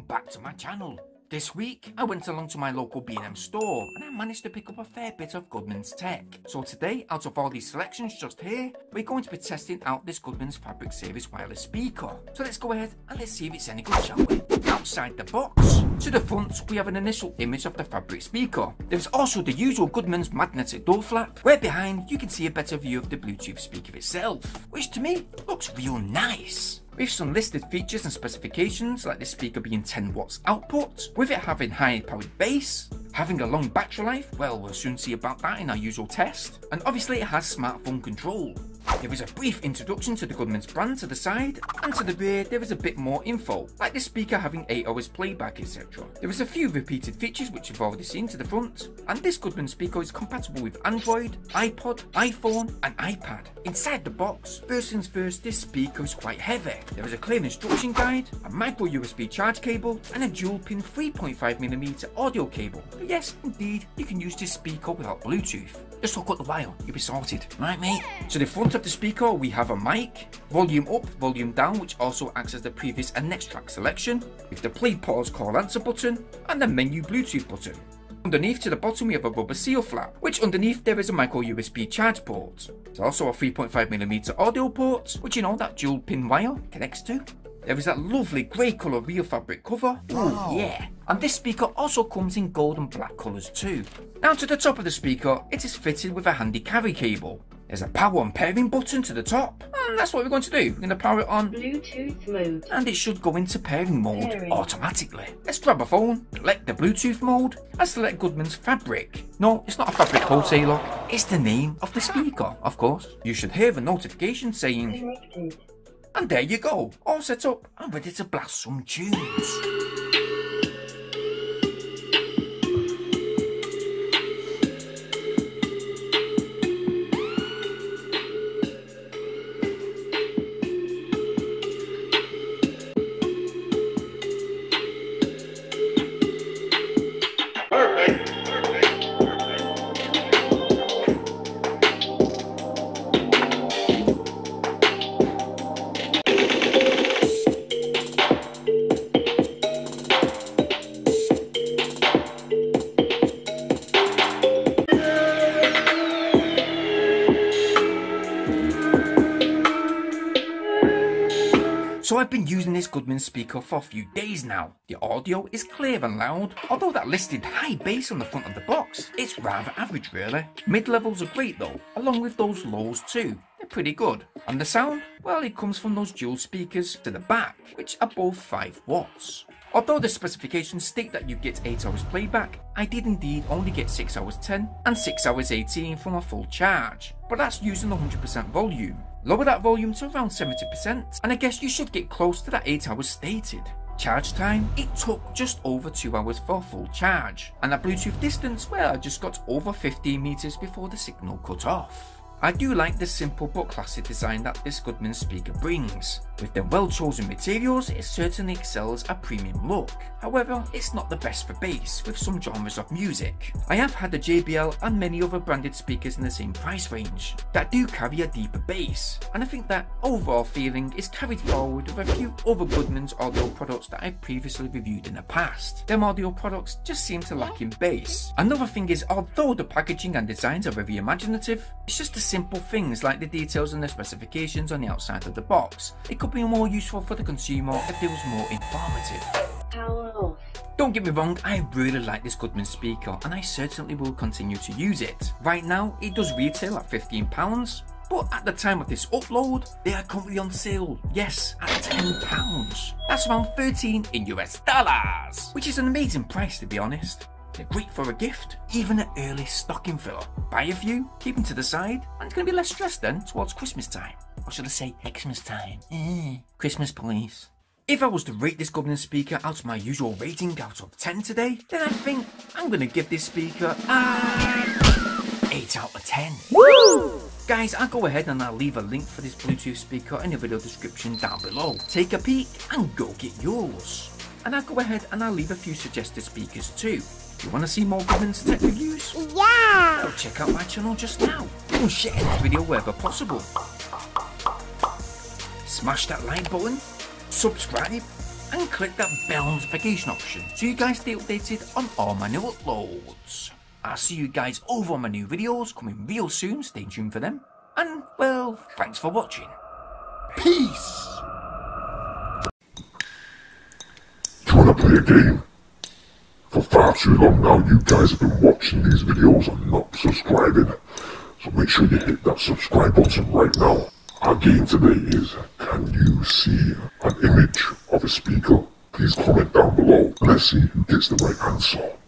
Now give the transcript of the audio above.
back to my channel. This week, I went along to my local B&M store and I managed to pick up a fair bit of Goodman's tech. So today, out of all these selections just here, we're going to be testing out this Goodman's Fabric Series wireless speaker. So let's go ahead and let's see if it's any good, shall we? Outside the box, to the front, we have an initial image of the fabric speaker. There's also the usual Goodman's magnetic door flap, where behind you can see a better view of the Bluetooth speaker itself, which to me looks real nice. With some listed features and specifications like this speaker being 10 watts output, with it having high powered bass, having a long battery life, well we'll soon see about that in our usual test, and obviously it has smartphone control. There is a brief introduction to the Goodman's brand to the side, and to the rear there is a bit more info, like the speaker having 8 hours playback etc. There is a few repeated features which you've already seen to the front, and this Goodman speaker is compatible with Android, iPod, iPhone and iPad. Inside the box, first things first, this speaker is quite heavy. There is a clear instruction guide, a micro USB charge cable and a dual pin 3.5mm audio cable. But yes, indeed, you can use this speaker without Bluetooth. Just hook up the wire, you'll be sorted. Right mate? So the front of the speaker we have a mic, volume up, volume down, which also acts as the previous and next track selection, with the play, pause, call, answer button, and the menu Bluetooth button. Underneath to the bottom we have a rubber seal flap, which underneath there is a micro USB charge port. There's also a 3.5mm audio port, which you know that dual pin wire connects to. There is that lovely grey colour real fabric cover. Wow. Ooh, yeah. And this speaker also comes in gold and black colours too. Now to the top of the speaker, it is fitted with a handy carry cable. There's a power on pairing button to the top, and that's what we're going to do. We're going to power it on Bluetooth mode, and it should go into pairing mode automatically. Let's grab a phone, select the Bluetooth mode, and select Goodman's Fabric. No, it's not a fabric wholesaler, it's the name of the speaker, of course. You should hear a notification saying connected. And there you go, all set up and ready to blast some tunes. So I've been using this Goodman speaker for a few days now. The audio is clear and loud, although that listed high bass on the front of the box, it's rather average really. Mid-levels are great though, along with those lows too. They're pretty good. And the sound? Well, it comes from those dual speakers to the back, which are both 5 watts. Although the specifications state that you get 8 hours playback, I did indeed only get 6 hours 10 and 6 hours 18 from a full charge. But that's using 100% volume. Lower that volume to around 70% and I guess you should get close to that 8 hours stated. Charge time, it took just over 2 hours for a full charge. And that Bluetooth distance, well I just got over 15 meters before the signal cut off. I do like the simple but classic design that this Goodman speaker brings. With the well chosen materials, it certainly excels a premium look. However, it's not the best for bass with some genres of music. I have had the JBL and many other branded speakers in the same price range that do carry a deeper bass, and I think that overall feeling is carried forward with a few other Goodman's audio products that I've previously reviewed in the past. Them audio products just seem to lack in bass. Another thing is, although the packaging and designs are very imaginative, it's just the simple things like the details and the specifications on the outside of the box. It could be more useful for the consumer if it was more informative. Power off. Don't get me wrong, I really like this Goodman speaker and I certainly will continue to use it. Right now it does retail at £15, but at the time of this upload they are currently on sale, yes, at £10. That's around 13 in US dollars, which is an amazing price to be honest. They're great for a gift, even an early stocking filler. Buy a few, keep them to the side, and it's going to be less stress then towards Christmas time. Or should I say Xmas time? Christmas please. If I was to rate this Goodman speaker out of my usual rating out of 10 today, then I think I'm going to give this speaker a 8 out of 10. Woo! Guys, I'll go ahead and I'll leave a link for this Bluetooth speaker in the video description down below. Take a peek and go get yours. And I'll go ahead and I'll leave a few suggested speakers too. You want to see more Goodman's tech reviews? Yeah! Go check out my channel just now. And share this video wherever possible. Smash that like button, subscribe, and click that bell notification option so you guys stay updated on all my new uploads. I'll see you guys over on my new videos coming real soon, stay tuned for them, and well, thanks for watching. Peace! Do you want to play a game? For far too long now, you guys have been watching these videos and not subscribing. So make sure you hit that subscribe button right now. Our game today is, can you see an image of a speaker? Please comment down below. Let's see who gets the right answer.